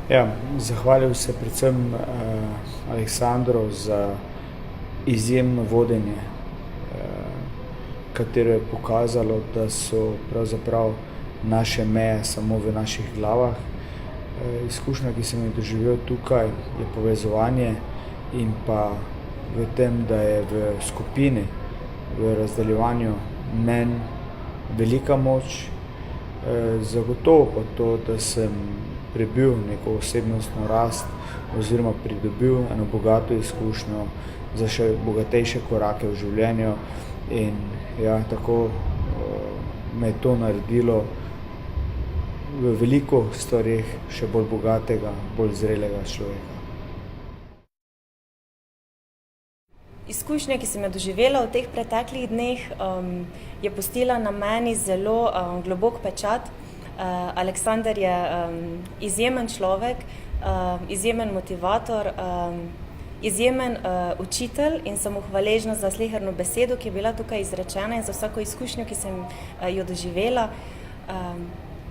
Ja, zahvalil se predvsem Aleksandru za izjemno vodenje, katero je pokazalo, da so pravzaprav naše meje samo v naših glavah. Izkušnja, ki sem jo doživel tukaj, je povezovanje in pa v tem, da je v skupini, v razdeljevanju mnenj velika moč. Zagotovo pa to, da sem prebil neko osebnostno rast oziroma pridobil eno bogato izkušnjo za še bogatejše korake v življenju in ja, tako me je to naredilo v veliko stvareh še bolj bogatega, bolj zrelega človeka. Izkušnja, ki sem jo doživela v teh preteklih dneh, je pustila na meni zelo globok pečat. Aleksander je izjemen človek, izjemen motivator, izjemen učitelj in sem mu hvaležna za sleherno besedo, ki je bila tukaj izrečena in za vsako izkušnjo, ki sem jo doživela.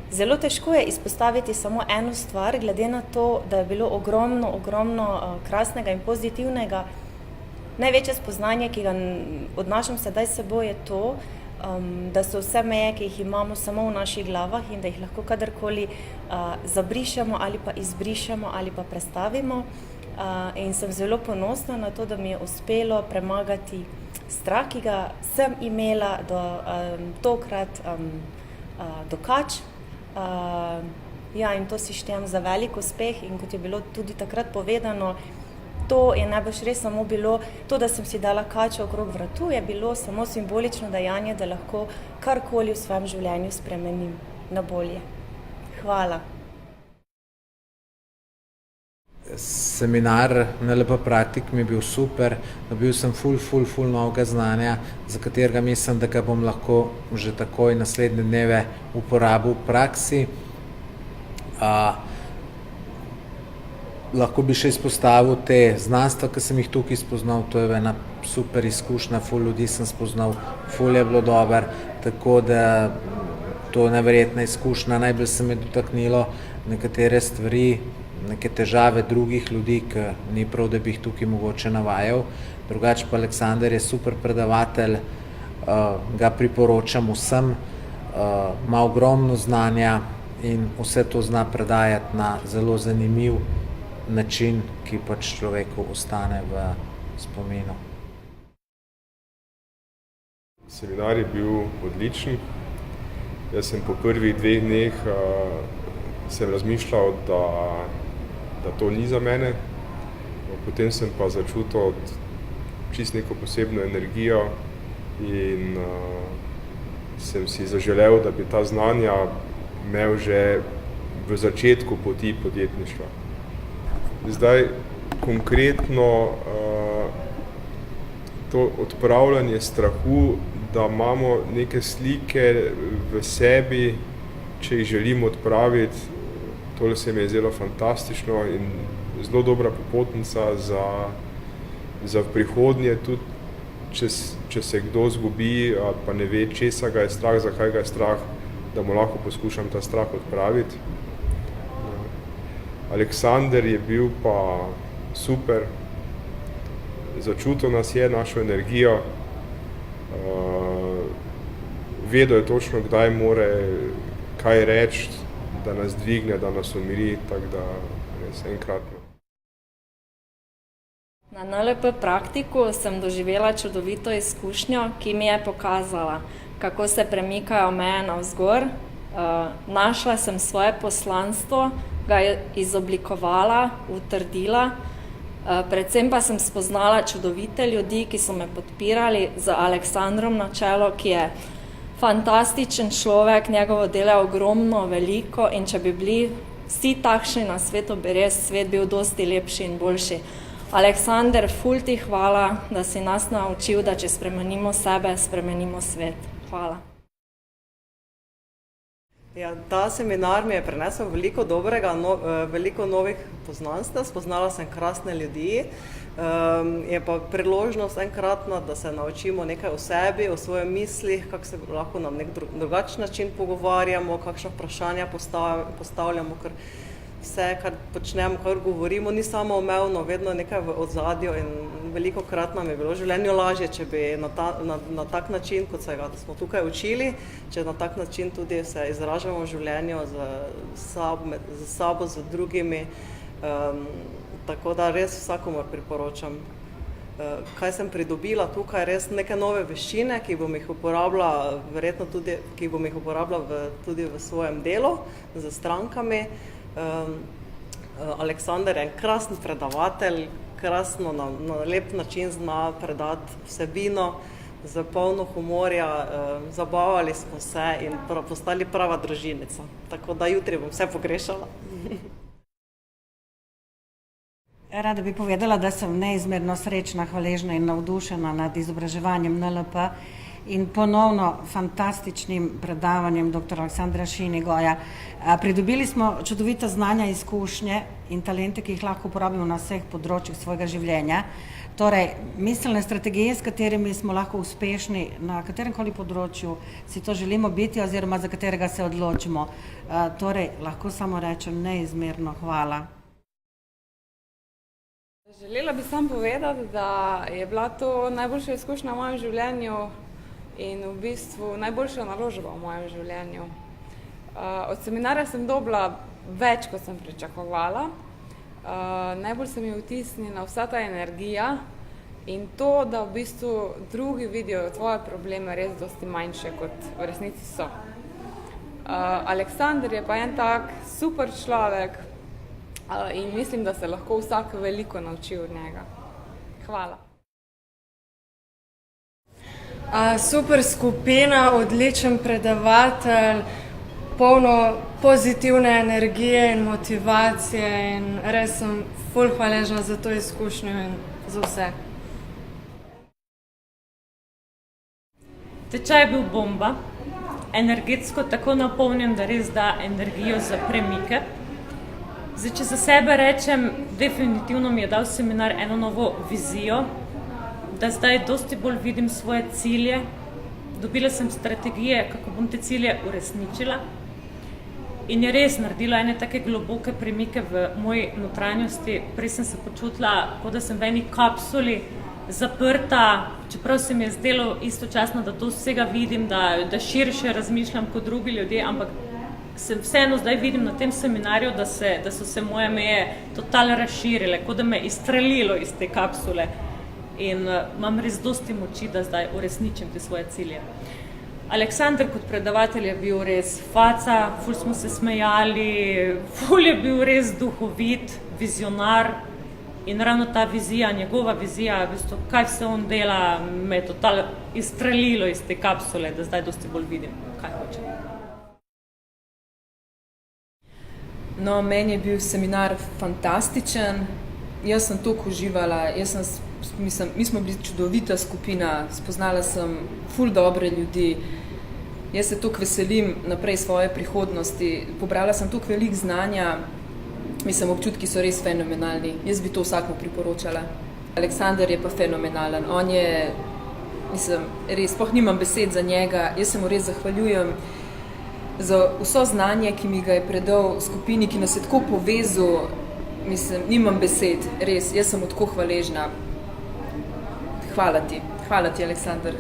Zelo težko je izpostaviti samo eno stvar, glede na to, da je bilo ogromno krasnega in pozitivnega. Največje spoznanje, ki ga odnašam sedaj s seboj, je to, da so vse meje, ki jih imamo, samo v naših glavah in da jih lahko kadarkoli zabrišemo ali pa izbrišemo ali pa prestavimo. In sem zelo ponosna na to, da mi je uspelo premagati strah, ki ga sem imela do tokrat do Kač. Ja, in to si štejem za velik uspeh in kot je bilo tudi takrat povedano, to je najbrž res samo bilo, to, da sem si dala kačo okrog vratu, je bilo samo simbolično dejanje, da lahko karkoli v svojem življenju spremenim na bolje. Hvala. Seminar NLP Praktik mi je bil super, dobil sem ful novega znanja, za katerega mislim, da ga bom lahko že takoj naslednje dneve uporabil v praksi. Lahko bi še izpostavil te znanstva, ki sem jih tukaj spoznal, to je ena super izkušnja, ful ljudi sem spoznal, ful je bilo dober, tako da to je neverjetna izkušnja. Najbolj se me dotaknilo nekatere stvari, neke težave drugih ljudi, ki ni prav, da bi jih tukaj mogoče navajal. Drugače pa Aleksander je super predavatelj, ga priporočam vsem, ima ogromno znanja in vse to zna predajati na zelo zanimiv način, ki pač človeku ostane v spominu. Seminar je bil odličen. Jaz sem po prvih 2 dneh sem razmišljal, da to ni za mene. Potem sem pa začutil čisto neko posebno energijo in sem si zaželel, da bi ta znanja imel že v začetku poti podjetništva. Zdaj, konkretno to odpravljanje strahu, da imamo neke slike v sebi, če jih želimo odpraviti, tole se mi je zdelo fantastično in zelo dobra popotnica za v prihodnje, tudi če se kdo zgubi ali pa ne ve, česa ga je strah, zakaj ga je strah, da mu lahko poskušam ta strah odpraviti. Aleksander je bil pa super, začutil nas je, našo energijo, vedel je točno, kdaj more kaj reči, da nas dvigne, da nas umiri, tako da res enkratno. Na NLP Praktiku sem doživela čudovito izkušnjo, ki mi je pokazala, kako se premikajo meje navzgor. Našla sem svoje poslanstvo, ga izoblikovala, utrdila, predvsem pa sem spoznala čudovite ljudi, ki so me podpirali, z Aleksandrom na čelo, ki je fantastičen človek, njegovo delo je ogromno, veliko in če bi bili vsi takšni na svetu, bi res svet bil dosti lepši in boljši. Aleksander, ful ti hvala, da si nas naučil, da če spremenimo sebe, spremenimo svet. Hvala. Ja, ta seminar mi je prinesel veliko dobrega, veliko novih poznanstev, spoznala sem krasne ljudi, je pa priložnost enkratna, da se naučimo nekaj o sebi, o svojih mislih, kako se lahko na nek drugačen način pogovarjamo, kakšna vprašanja postavljamo, ker vse, kar počnemo, kar govorimo, ni samo umevno, vedno nekaj v ozadju in velikokrat nam je bilo v življenju lažje, če bi na tak način, kot se ga smo tukaj učili, če na tak način tudi se izražamo v življenju z sabo, z drugimi. Tako da res vsakomur priporočam. Kaj sem pridobila tukaj, res neke nove veščine, ki bom jih uporabila, verjetno tudi, ki bom jih uporabila tudi v svojem delu z strankami. Aleksander je en krasen predavatelj, krasno na lep način zna predati vsebino, z polno humorja, zabavali smo se in postali prava družinica. Tako da jutri bom vse pogrešala. Rada bi povedala, da sem neizmerno srečna, hvaležna in navdušena nad izobraževanjem NLP in ponovno fantastičnim predavanjem dr. Aleksandra Šinigoja. Pridobili smo čudovita znanja, izkušnje in talente, ki jih lahko uporabimo na vseh področjih svojega življenja. Torej, miselne strategije, s katerimi smo lahko uspešni na kateremkoli področju, si to želimo biti oziroma za katerega se odločimo. Torej, lahko samo rečem neizmerno hvala. Želela bi samo povedati, da je bila to najboljša izkušnja v mojem življenju in v bistvu najboljša naložba v mojem življenju. Od seminarja sem dobila več, kot sem pričakovala. Najbolj se mi je vtisnila vsa ta energija in to, da v bistvu drugi vidijo tvoje probleme res dosti manjše, kot v resnici so. Aleksander je pa en tak super človek, in mislim, da se lahko vsak veliko nauči od njega. Hvala. Super skupina, odličen predavatelj, polno pozitivne energije in motivacije in res sem ful hvaležna za to izkušnjo in za vse. Tečaj je bil bomba, energetsko tako napolnjen, da res da energijo za premike. Zdaj, če za sebe rečem, definitivno mi je dal seminar eno novo vizijo, da zdaj dosti bolj vidim svoje cilje, dobila sem strategije, kako bom te cilje uresničila in je res naredila ene take globoke premike v moji notranjosti. Prej sem se počutila, kot da sem v eni kapsuli zaprta, čeprav se mi je zdelo istočasno, da to vsega vidim, da širše razmišljam kot drugi ljudje, ampak se vseeno zdaj vidim na tem seminarju, da so se moje meje totalno razširile, kot da me je izstrelilo iz te kapsule in imam res dosti moči, da zdaj uresničim te svoje cilje. Aleksander kot predavatelj je bil res faca, ful smo se smejali, ful je bil res duhovit, vizionar in ravno ta vizija, njegova vizija, v bistvu, kaj vse on dela, me je totalno izstrelilo iz te kapsule, da zdaj dosti bolj vidim, kaj hoče. No, meni je bil seminar fantastičen, jaz sem toliko uživala, mi smo bili čudovita skupina, spoznala sem ful dobre ljudi, jaz se toliko veselim naprej svoje prihodnosti, pobrala sem toliko veliko znanja, občutki so res fenomenalni, jaz bi to vsakmu priporočala. Aleksander je pa fenomenalen, on je, res, sploh nimam besed za njega, jaz se mu res zahvaljujem za vso znanje, ki mi ga je predal skupini, ki nas je tako povezal, nimam besed, res, jaz sem mu tako hvaležna. Hvala ti, Aleksander.